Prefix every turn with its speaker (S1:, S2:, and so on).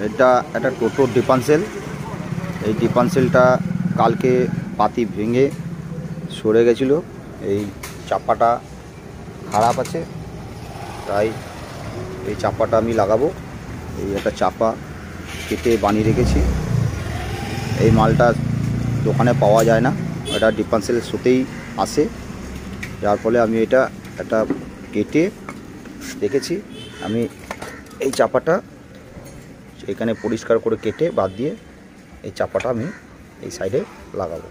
S1: এটা একটা টোটোর ডিপানসেল। এই ডিপানসেলটা কালকে পাতি ভেঙে সরে গেছিল। এই চাপাটা খারাপ আছে, তাই এই চাপাটা আমি লাগাবো। এই একটা চাপা কেটে বানিয়ে রেখেছি। এই মালটা দোকানে পাওয়া যায় না, এটা ডিপানসেল শোতেই আসে, যার ফলে আমি এটা একটা কেটে রেখেছি। আমি এই চাপাটা এখানে পরিষ্কার করে কেটে বাদ দিয়ে এই চাপাটা আমি এই সাইডে লাগাবো।